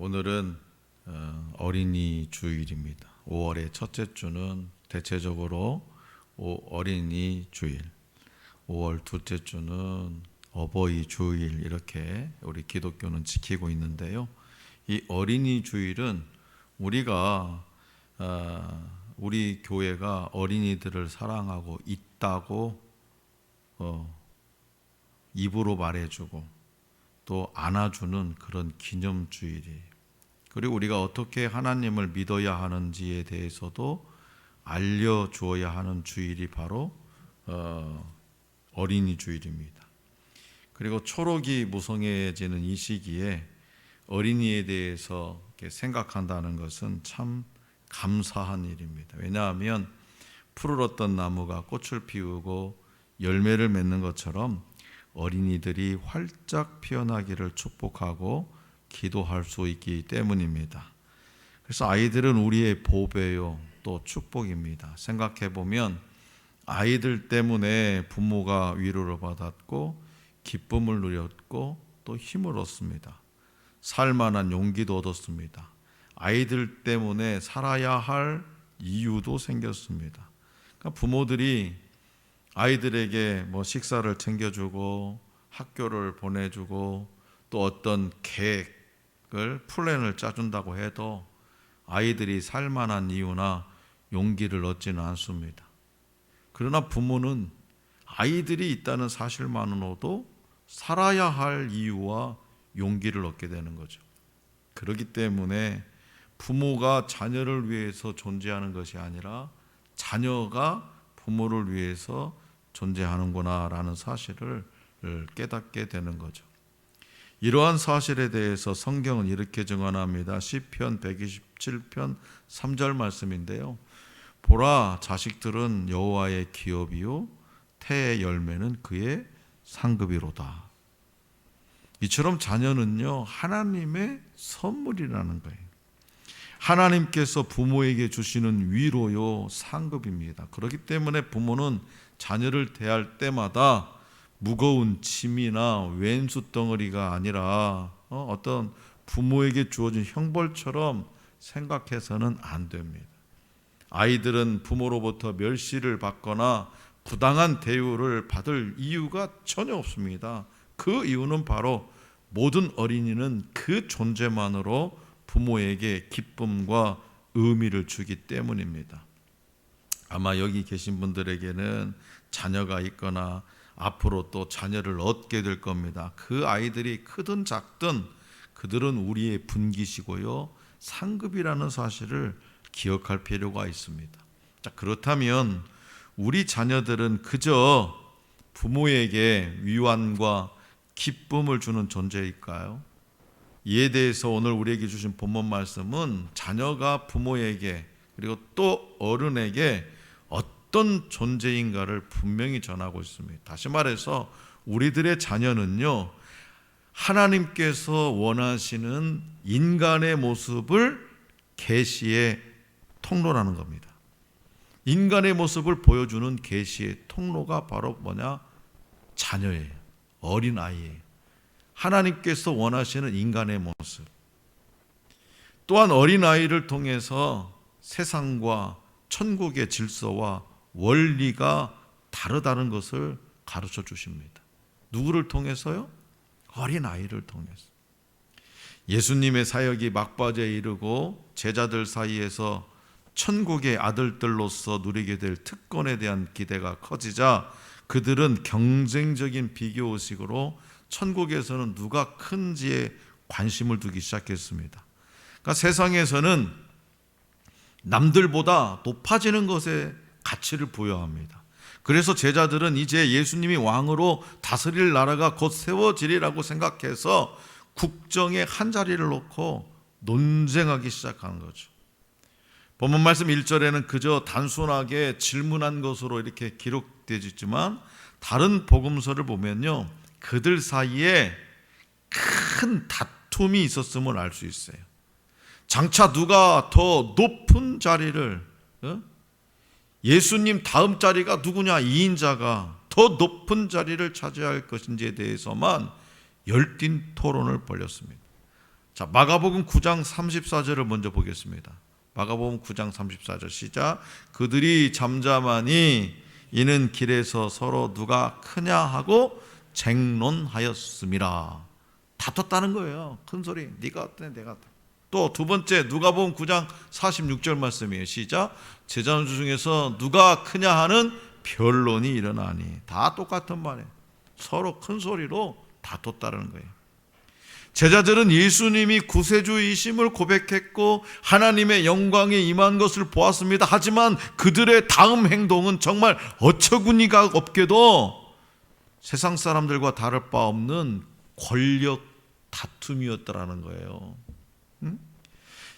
오늘은 어린이 주일입니다. 5월의 첫째 주는 대체적으로 어린이 주일, 5월 둘째 주는 어버이 주일, 이렇게 우리 기독교는 지키고 있는데요. 이 어린이 주일은 우리가 우리 교회가 어린이들을 사랑하고 있다고 입으로 말해주고 또 안아주는 그런 기념주일이에요. 그리고 우리가 어떻게 하나님을 믿어야 하는지에 대해서도 알려주어야 하는 주일이 바로 어린이 주일입니다. 그리고 초록이 무성해지는 이 시기에 어린이에 대해서 생각한다는 것은 참 감사한 일입니다. 왜냐하면 푸르렀던 나무가 꽃을 피우고 열매를 맺는 것처럼 어린이들이 활짝 피어나기를 축복하고 기도할 수 있기 때문입니다. 그래서 아이들은 우리의 보배요, 또 축복입니다. 생각해 보면 아이들 때문에 부모가 위로를 받았고 기쁨을 누렸고 또 힘을 얻습니다. 살만한 용기도 얻었습니다. 아이들 때문에 살아야 할 이유도 생겼습니다. 그러니까 부모들이 아이들에게 식사를 챙겨주고 학교를 보내주고 또 어떤 계획을 플랜을 짜준다고 해도 아이들이 살만한 이유나 용기를 얻지는 않습니다. 그러나 부모는 아이들이 있다는 사실만으로도 살아야 할 이유와 용기를 얻게 되는 거죠. 그렇기 때문에 부모가 자녀를 위해서 존재하는 것이 아니라 자녀가 부모를 위해서 존재하는구나라는 사실을 깨닫게 되는 거죠. 이러한 사실에 대해서 성경은 이렇게 증언합니다. 시편 127편 3절 말씀인데요. 보라, 자식들은 여호와의 기업이요 태의 열매는 그의 상급이로다. 이처럼 자녀는요, 하나님의 선물이라는 거예요. 하나님께서 부모에게 주시는 위로요 상급입니다. 그렇기 때문에 부모는 자녀를 대할 때마다 무거운 짐이나 왼수 덩어리가 아니라 어떤 부모에게 주어진 형벌처럼 생각해서는 안 됩니다. 아이들은 부모로부터 멸시를 받거나 부당한 대우를 받을 이유가 전혀 없습니다. 그 이유는 바로 모든 어린이는 그 존재만으로 부모에게 기쁨과 의미를 주기 때문입니다. 아마 여기 계신 분들에게는 자녀가 있거나 앞으로 또 자녀를 얻게 될 겁니다. 그 아이들이 크든 작든 그들은 우리의 분기시고요 상급이라는 사실을 기억할 필요가 있습니다. 자, 그렇다면 우리 자녀들은 그저 부모에게 위안과 기쁨을 주는 존재일까요? 이에 대해서 오늘 우리에게 주신 본문 말씀은 자녀가 부모에게 그리고 또 어른에게 어떤 존재인가를 분명히 전하고 있습니다. 다시 말해서 우리들의 자녀는요, 하나님께서 원하시는 인간의 모습을 계시의 통로라는 겁니다. 인간의 모습을 보여주는 계시의 통로가 바로 뭐냐? 자녀예요. 어린아이예요. 하나님께서 원하시는 인간의 모습. 또한 어린아이를 통해서 세상과 천국의 질서와 원리가 다르다는 것을 가르쳐 주십니다. 누구를 통해서요? 어린아이를 통해서. 예수님의 사역이 막바지에 이르고 제자들 사이에서 천국의 아들들로서 누리게 될 특권에 대한 기대가 커지자 그들은 경쟁적인 비교의식으로 천국에서는 누가 큰지에 관심을 두기 시작했습니다. 그러니까 세상에서는 남들보다 높아지는 것에 가치를 부여합니다. 그래서 제자들은 이제 예수님이 왕으로 다스릴 나라가 곧 세워지리라고 생각해서 국정에 한 자리를 놓고 논쟁하기 시작한 거죠. 본문 말씀 1절에는 그저 단순하게 질문한 것으로 이렇게 기록되지만 다른 복음서를 보면요, 그들 사이에 큰 다툼이 있었음을 알 수 있어요. 장차 누가 더 높은 자리를, 예수님 다음 자리가 누구냐, 2인자가 더 높은 자리를 차지할 것인지에 대해서만 열띤 토론을 벌였습니다. 자, 마가복음 9장 34절을 먼저 보겠습니다. 마가복음 9장 34절 시작. 그들이 잠잠하니 이는 길에서 서로 누가 크냐 하고 쟁론하였음이라. 다퉜다는 거예요. 큰 소리. 네가 어때 내가 어때. 또 두 번째 누가복음 9장 46절 말씀이에요. 시작. 제자들 중에서 누가 크냐 하는 변론이 일어나니. 다 똑같은 말이에요. 서로 큰 소리로 다퉜다는 거예요. 제자들은 예수님이 구세주이심을 고백했고 하나님의 영광이 임한 것을 보았습니다. 하지만 그들의 다음 행동은 정말 어처구니가 없게도 세상 사람들과 다를 바 없는 권력 다툼이었다라는 거예요.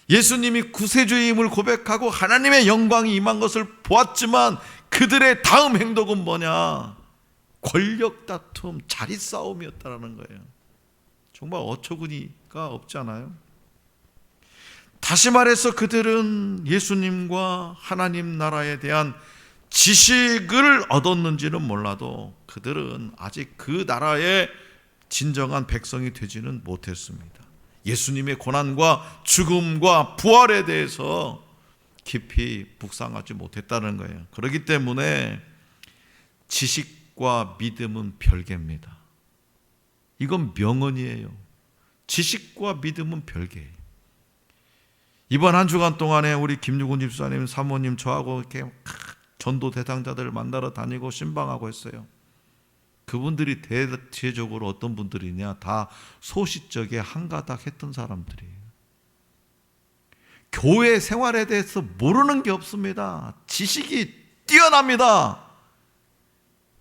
예수님이 구세주임을 고백하고 하나님의 영광이 임한 것을 보았지만 그들의 다음 행동은 뭐냐? 권력 다툼, 자리 싸움이었다라는 거예요. 정말 어처구니가 없잖아요. 다시 말해서 그들은 예수님과 하나님 나라에 대한 지식을 얻었는지는 몰라도 그들은 아직 그 나라의 진정한 백성이 되지는 못했습니다. 예수님의 고난과 죽음과 부활에 대해서 깊이 묵상하지 못했다는 거예요. 그렇기 때문에 지식과 믿음은 별개입니다. 이건 명언이에요. 지식과 믿음은 별개예요. 이번 한 주간 동안에 우리 김유곤 집사님, 사모님, 저하고 이렇게 전도 대상자들을 만나러 다니고 신방하고 했어요. 그분들이 대체적으로 어떤 분들이냐? 다 소시적에 한가닥 했던 사람들이에요. 교회 생활에 대해서 모르는 게 없습니다. 지식이 뛰어납니다.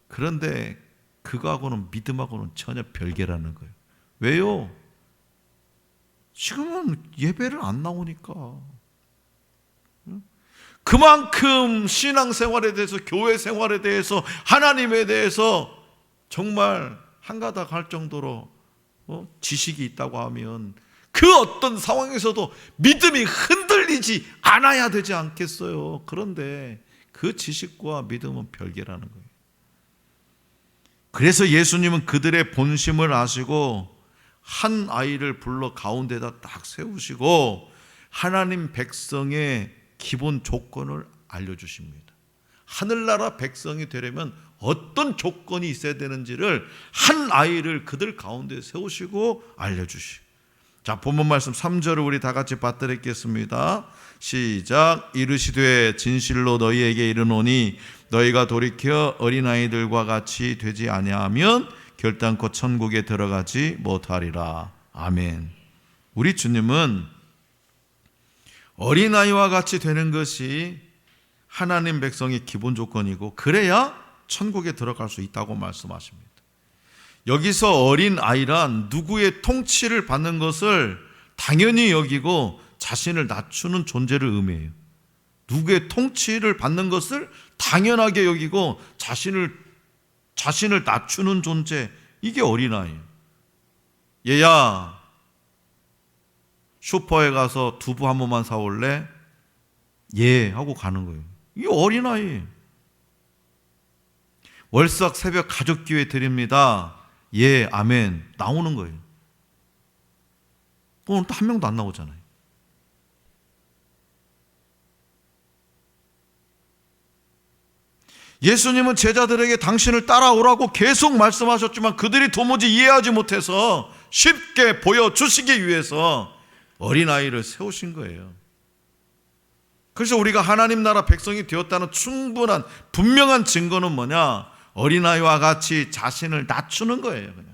그런데 그거하고는 믿음하고는 전혀 별개라는 거예요. 왜요? 지금은 예배를 안 나오니까. 그만큼 신앙생활에 대해서, 교회 생활에 대해서, 하나님에 대해서 정말 한가닥 할 정도로 지식이 있다고 하면 그 어떤 상황에서도 믿음이 흔들리지 않아야 되지 않겠어요? 그런데 그 지식과 믿음은 별개라는 거예요. 그래서 예수님은 그들의 본심을 아시고 한 아이를 불러 가운데다 딱 세우시고 하나님 백성의 기본 조건을 알려주십니다. 하늘나라 백성이 되려면 어떤 조건이 있어야 되는지를 한 아이를 그들 가운데 세우시고 알려주시고. 자, 본문 말씀 3절을 우리 다 같이 받들겠습니다. 시작. 이르시되 진실로 너희에게 이르노니 너희가 돌이켜 어린아이들과 같이 되지 아니하면 결단코 천국에 들어가지 못하리라. 아멘. 우리 주님은 어린아이와 같이 되는 것이 하나님 백성의 기본 조건이고 그래야 천국에 들어갈 수 있다고 말씀하십니다. 여기서 어린아이란 누구의 통치를 받는 것을 당연히 여기고 자신을 낮추는 존재를 의미해요. 누구의 통치를 받는 것을 당연하게 여기고 자신을 낮추는 존재, 이게 어린아이예요. 얘야, 슈퍼에 가서 두부 한 번만 사올래? 예 하고 가는 거예요. 이게 어린아이예요. 월삭 새벽 가족기회 드립니다. 예, 아멘. 나오는 거예요. 오늘 또 한 명도 안 나오잖아요. 예수님은 제자들에게 당신을 따라오라고 계속 말씀하셨지만 그들이 도무지 이해하지 못해서 쉽게 보여주시기 위해서 어린아이를 세우신 거예요. 그래서 우리가 하나님 나라 백성이 되었다는 충분한 분명한 증거는 뭐냐? 어린아이와 같이 자신을 낮추는 거예요. 그냥.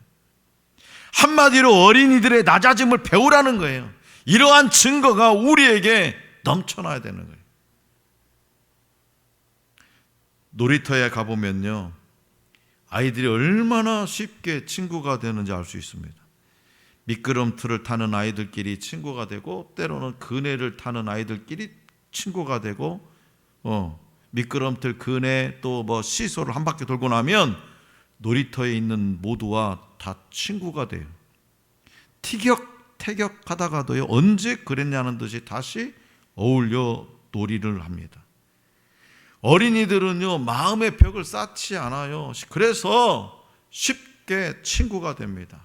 한마디로 어린이들의 낮아짐을 배우라는 거예요. 이러한 증거가 우리에게 넘쳐나야 되는 거예요. 놀이터에 가보면요, 아이들이 얼마나 쉽게 친구가 되는지 알 수 있습니다. 미끄럼틀을 타는 아이들끼리 친구가 되고 때로는 그네를 타는 아이들끼리 친구가 되고 미끄럼틀, 그네, 또 뭐 시소를 한 바퀴 돌고 나면 놀이터에 있는 모두와 다 친구가 돼요. 티격태격하다가도요, 언제 그랬냐는 듯이 다시 어울려 놀이를 합니다. 어린이들은요, 마음의 벽을 쌓지 않아요. 그래서 쉽게 친구가 됩니다.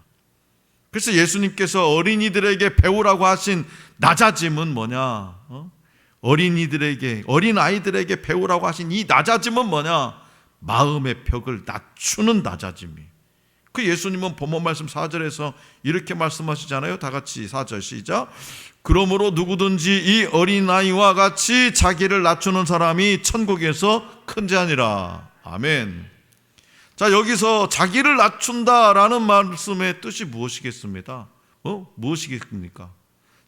그래서 예수님께서 어린이들에게 배우라고 하신 낮아짐은 뭐냐? 어린아이들에게 배우라고 하신 이 낮아짐은 뭐냐? 마음의 벽을 낮추는 낮아짐이. 그 예수님은 본문 말씀 4절에서 이렇게 말씀하시잖아요. 다 같이 4절 시작. 그러므로 누구든지 이 어린아이와 같이 자기를 낮추는 사람이 천국에서 큰 자니라. 아멘. 자, 여기서 자기를 낮춘다라는 말씀의 뜻이 무엇이겠습니까? 무엇이겠습니까?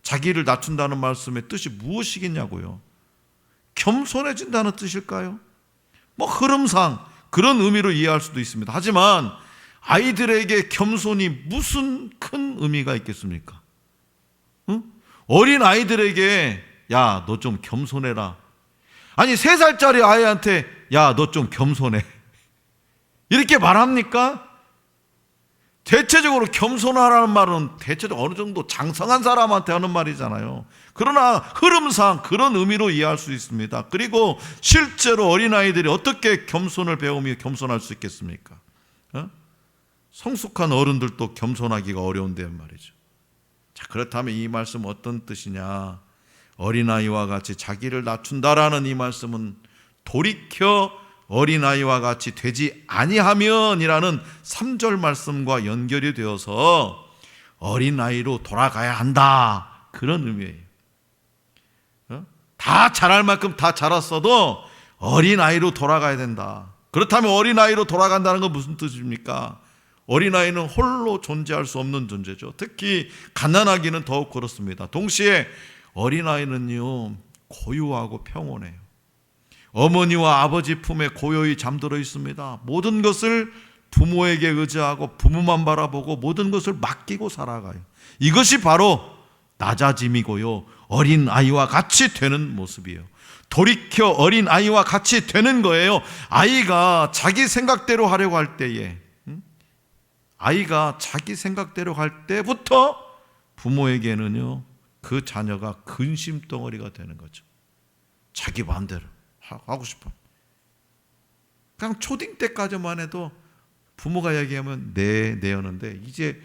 자기를 낮춘다는 말씀의 뜻이 무엇이겠냐고요? 겸손해진다는 뜻일까요? 흐름상 그런 의미로 이해할 수도 있습니다. 하지만 아이들에게 겸손이 무슨 큰 의미가 있겠습니까? 어린 아이들에게 야, 너 좀 겸손해라. 아니 3살짜리 아이한테 야, 너 좀 겸손해. 이렇게 말합니까? 대체적으로 겸손하라는 말은 대체적으로 어느 정도 장성한 사람한테 하는 말이잖아요. 그러나 흐름상 그런 의미로 이해할 수 있습니다. 그리고 실제로 어린아이들이 어떻게 겸손을 배우며 겸손할 수 있겠습니까? 성숙한 어른들도 겸손하기가 어려운데 말이죠. 자, 그렇다면 이 말씀은 어떤 뜻이냐? 어린아이와 같이 자기를 낮춘다라는 이 말씀은 돌이켜 어린아이와 같이 되지 아니하면이라는 3절 말씀과 연결이 되어서 어린아이로 돌아가야 한다, 그런 의미예요. 다 잘할 만큼 다 자랐어도 어린아이로 돌아가야 된다. 그렇다면 어린아이로 돌아간다는 건 무슨 뜻입니까? 어린아이는 홀로 존재할 수 없는 존재죠. 특히 갓난아기는 더욱 그렇습니다. 동시에 어린아이는요, 고요하고 평온해요. 어머니와 아버지 품에 고요히 잠들어 있습니다. 모든 것을 부모에게 의지하고 부모만 바라보고 모든 것을 맡기고 살아가요. 이것이 바로 낮아짐이고요, 어린아이와 같이 되는 모습이에요. 돌이켜 어린아이와 같이 되는 거예요. 아이가 자기 생각대로 하려고 할 때에, 아이가 자기 생각대로 할 때부터 부모에게는요, 그 자녀가 근심덩어리가 되는 거죠. 자기 마음대로 하고 싶어. 그냥 초딩 때까지만 해도 부모가 얘기하면 네 하는데, 이제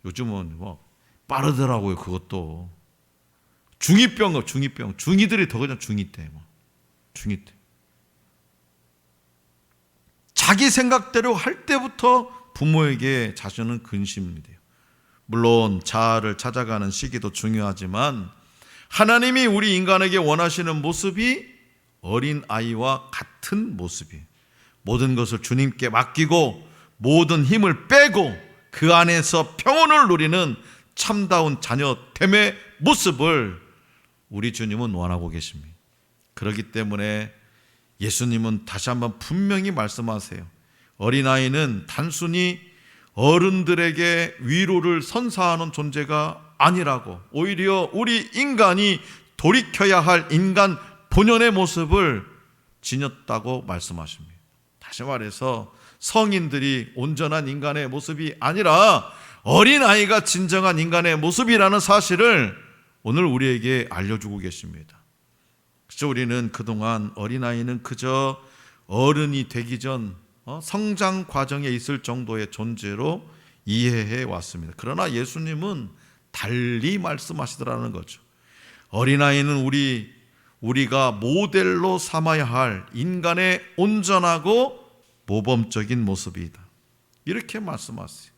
요즘은 빠르더라고요. 그것도 중이들이 더 그냥 중이 때. 자기 생각대로 할 때부터 부모에게 자녀는 근심이 돼요. 물론 자아를 찾아가는 시기도 중요하지만 하나님이 우리 인간에게 원하시는 모습이 어린아이와 같은 모습이에요. 모든 것을 주님께 맡기고 모든 힘을 빼고 그 안에서 평온을 누리는 참다운 자녀됨의 모습을 우리 주님은 원하고 계십니다. 그렇기 때문에 예수님은 다시 한번 분명히 말씀하세요. 어린아이는 단순히 어른들에게 위로를 선사하는 존재가 아니라고, 오히려 우리 인간이 돌이켜야 할 인간 본연의 모습을 지녔다고 말씀하십니다. 다시 말해서 성인들이 온전한 인간의 모습이 아니라 어린아이가 진정한 인간의 모습이라는 사실을 오늘 우리에게 알려주고 계십니다. 그래서 우리는 그동안 어린아이는 그저 어른이 되기 전 성장 과정에 있을 정도의 존재로 이해해 왔습니다. 그러나 예수님은 달리 말씀하시더라는 거죠. 어린아이는 우리가 모델로 삼아야 할 인간의 온전하고 모범적인 모습이다, 이렇게 말씀하세요.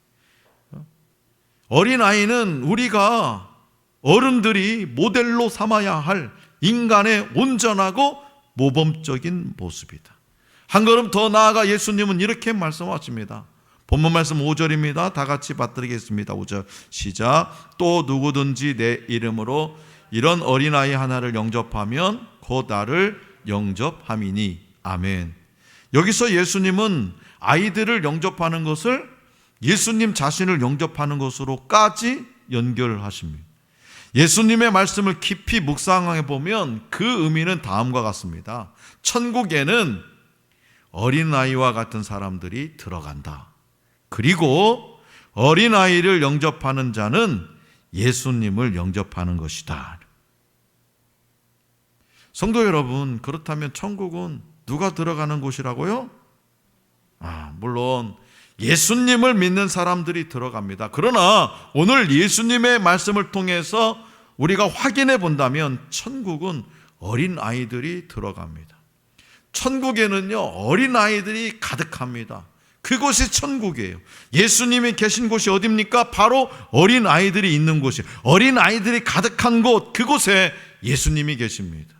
어린아이는 우리가 어른들이 모델로 삼아야 할 인간의 온전하고 모범적인 모습이다. 한 걸음 더 나아가 예수님은 이렇게 말씀하십니다. 본문 말씀 5절입니다. 다 같이 받들겠습니다. 5절 시작. 또 누구든지 내 이름으로 이런 어린아이 하나를 영접하면 곧 나를 영접함이니. 아멘. 여기서 예수님은 아이들을 영접하는 것을 예수님 자신을 영접하는 것으로까지 연결하십니다. 예수님의 말씀을 깊이 묵상해 보면 그 의미는 다음과 같습니다. 천국에는 어린아이와 같은 사람들이 들어간다. 그리고 어린아이를 영접하는 자는 예수님을 영접하는 것이다. 성도 여러분, 그렇다면 천국은 누가 들어가는 곳이라고요? 물론 예수님을 믿는 사람들이 들어갑니다. 그러나 오늘 예수님의 말씀을 통해서 우리가 확인해 본다면 천국은 어린아이들이 들어갑니다. 천국에는요, 어린아이들이 가득합니다. 그곳이 천국이에요. 예수님이 계신 곳이 어디입니까? 바로 어린아이들이 있는 곳이에요. 어린아이들이 가득한 곳, 그곳에 예수님이 계십니다.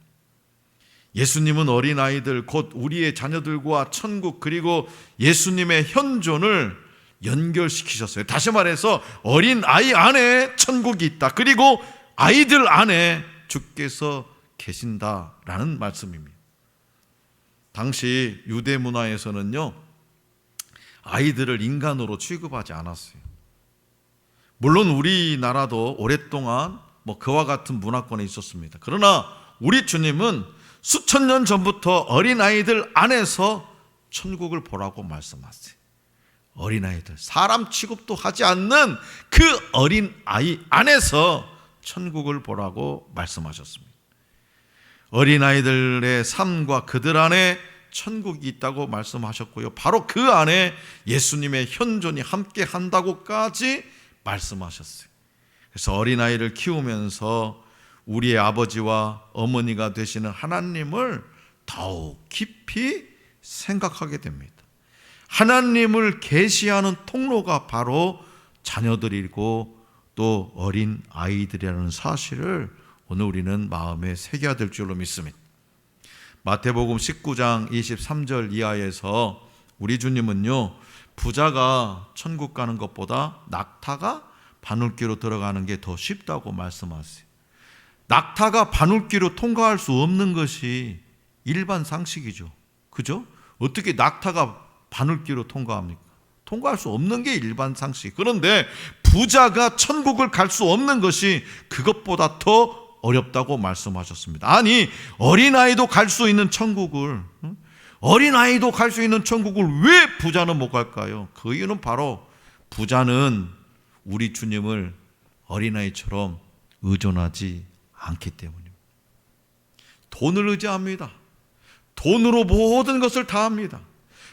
예수님은 어린아이들, 곧 우리의 자녀들과 천국, 그리고 예수님의 현존을 연결시키셨어요. 다시 말해서 어린아이 안에 천국이 있다. 그리고 아이들 안에 주께서 계신다라는 말씀입니다. 당시 유대 문화에서는요, 아이들을 인간으로 취급하지 않았어요. 물론 우리나라도 오랫동안 그와 같은 문화권에 있었습니다. 그러나 우리 주님은 수천 년 전부터 어린아이들 안에서 천국을 보라고 말씀하세요. 어린아이들, 사람 취급도 하지 않는 그 어린아이 안에서 천국을 보라고 말씀하셨습니다. 어린아이들의 삶과 그들 안에 천국이 있다고 말씀하셨고요, 바로 그 안에 예수님의 현존이 함께 한다고까지 말씀하셨어요. 그래서 어린아이를 키우면서 우리의 아버지와 어머니가 되시는 하나님을 더욱 깊이 생각하게 됩니다. 하나님을 계시하는 통로가 바로 자녀들이고 또 어린 아이들이라는 사실을 오늘 우리는 마음에 새겨야 될 줄로 믿습니다. 마태복음 19장 23절 이하에서 우리 주님은요, 부자가 천국 가는 것보다 낙타가 바늘귀로 들어가는 게 더 쉽다고 말씀하세요. 낙타가 바늘귀로 통과할 수 없는 것이 일반 상식이죠. 그죠? 어떻게 낙타가 바늘귀로 통과합니까? 통과할 수 없는 게 일반 상식. 그런데 부자가 천국을 갈 수 없는 것이 그것보다 더 어렵다고 말씀하셨습니다. 아니, 어린아이도 갈 수 있는 천국을, 어린아이도 갈 수 있는 천국을 왜 부자는 못 갈까요? 그 이유는 바로 부자는 우리 주님을 어린아이처럼 의존하지 않기 때문입니다. 돈을 의지합니다. 돈으로 모든 것을 다 합니다.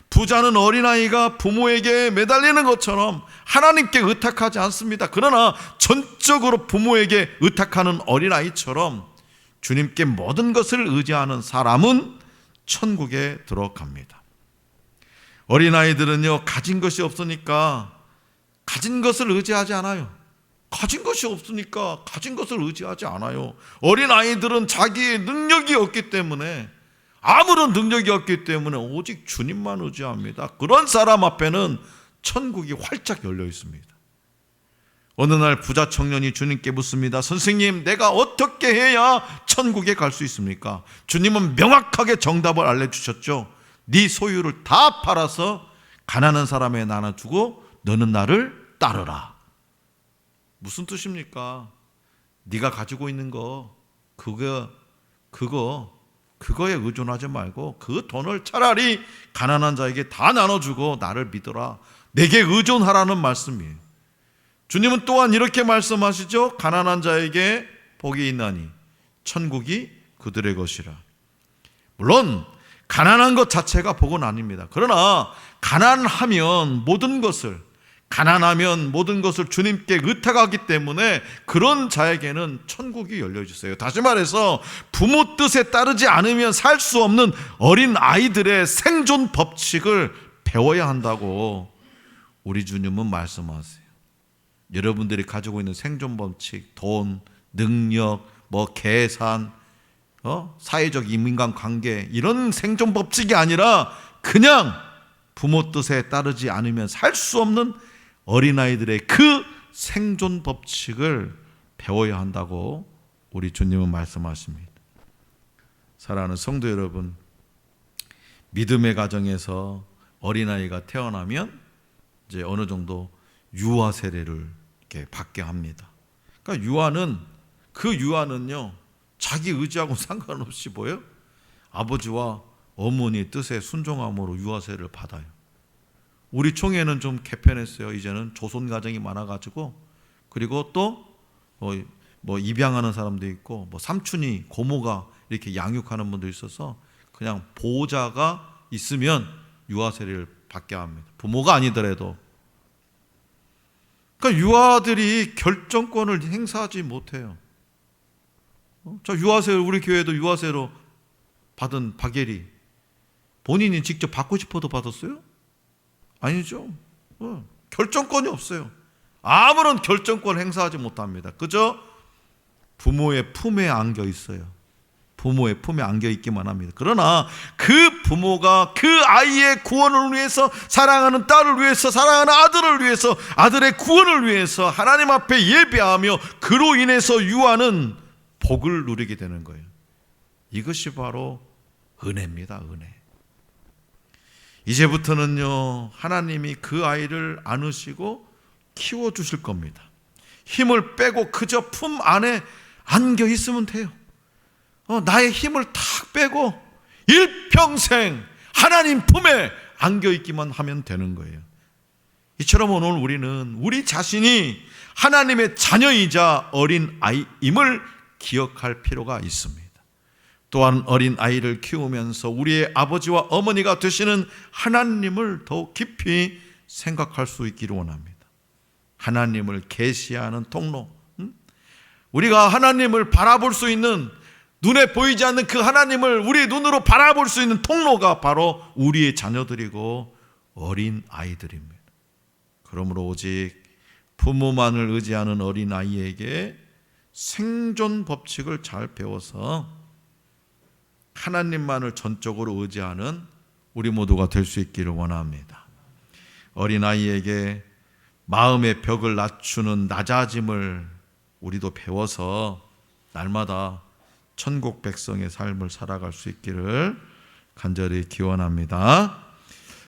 부자는 어린아이가 부모에게 매달리는 것처럼 하나님께 의탁하지 않습니다. 그러나 전적으로 부모에게 의탁하는 어린아이처럼 주님께 모든 것을 의지하는 사람은 천국에 들어갑니다. 어린아이들은요, 가진 것이 없으니까 가진 것을 의지하지 않아요. 가진 것이 없으니까 가진 것을 의지하지 않아요. 어린아이들은 자기의 능력이 없기 때문에, 아무런 능력이 없기 때문에 오직 주님만 의지합니다. 그런 사람 앞에는 천국이 활짝 열려 있습니다. 어느 날 부자 청년이 주님께 묻습니다. 선생님, 내가 어떻게 해야 천국에 갈 수 있습니까? 주님은 명확하게 정답을 알려주셨죠. 네 소유를 다 팔아서 가난한 사람에 나눠주고 너는 나를 따르라. 무슨 뜻입니까? 네가 가지고 있는 거 그거에 의존하지 말고 그 돈을 차라리 가난한 자에게 다 나눠주고 나를 믿어라. 내게 의존하라는 말씀이에요. 주님은 또한 이렇게 말씀하시죠. 가난한 자에게 복이 있나니 천국이 그들의 것이라. 물론 가난한 것 자체가 복은 아닙니다. 그러나 가난하면 모든 것을 주님께 의탁하기 때문에 그런 자에게는 천국이 열려있어요. 다시 말해서 부모 뜻에 따르지 않으면 살 수 없는 어린 아이들의 생존 법칙을 배워야 한다고 우리 주님은 말씀하세요. 여러분들이 가지고 있는 생존 법칙, 돈, 능력, 계산, 사회적 인간관계, 이런 생존 법칙이 아니라 그냥 부모 뜻에 따르지 않으면 살 수 없는 어린아이들의 그 생존 법칙을 배워야 한다고 우리 주님은 말씀하십니다. 사랑하는 성도 여러분, 믿음의 가정에서 어린아이가 태어나면 이제 어느 정도 유아 세례를 이렇게 받게 합니다. 그러니까 유아는요, 자기 의지하고 상관없이 뭐예요? 아버지와 어머니의 뜻에 순종함으로 유아 세례를 받아요. 우리 총회는 좀 개편했어요. 이제는 조손 가정이 많아가지고, 그리고 또 입양하는 사람도 있고, 삼촌이 고모가 이렇게 양육하는 분도 있어서 그냥 보호자가 있으면 유아 세례를 받게 합니다. 부모가 아니더라도. 그러니까 유아들이 결정권을 행사하지 못해요. 자, 유아세로, 우리 교회도 유아세로 받은 박예리, 본인이 직접 받고 싶어도 받았어요? 아니죠. 결정권이 없어요. 아무런 결정권을 행사하지 못합니다. 그저 부모의 품에 안겨 있어요. 부모의 품에 안겨 있기만 합니다. 그러나 그 부모가 그 아이의 구원을 위해서, 사랑하는 딸을 위해서, 사랑하는 아들을 위해서, 아들의 구원을 위해서 하나님 앞에 예배하며 그로 인해서 유아는 복을 누리게 되는 거예요. 이것이 바로 은혜입니다. 은혜. 이제부터는요, 하나님이 그 아이를 안으시고 키워주실 겁니다. 힘을 빼고 그저 품 안에 안겨 있으면 돼요. 나의 힘을 탁 빼고 일평생 하나님 품에 안겨 있기만 하면 되는 거예요. 이처럼 오늘 우리는 우리 자신이 하나님의 자녀이자 어린 아이임을 기억할 필요가 있습니다. 또한 어린 아이를 키우면서 우리의 아버지와 어머니가 되시는 하나님을 더욱 깊이 생각할 수 있기를 원합니다. 하나님을 계시하는 통로, 우리가 하나님을 바라볼 수 있는, 눈에 보이지 않는 그 하나님을 우리 눈으로 바라볼 수 있는 통로가 바로 우리의 자녀들이고 어린 아이들입니다. 그러므로 오직 부모만을 의지하는 어린 아이에게 생존 법칙을 잘 배워서 하나님만을 전적으로 의지하는 우리 모두가 될 수 있기를 원합니다. 어린 아이에게 마음의 벽을 낮추는 낮아짐을 우리도 배워서 날마다 천국 백성의 삶을 살아갈 수 있기를 간절히 기원합니다.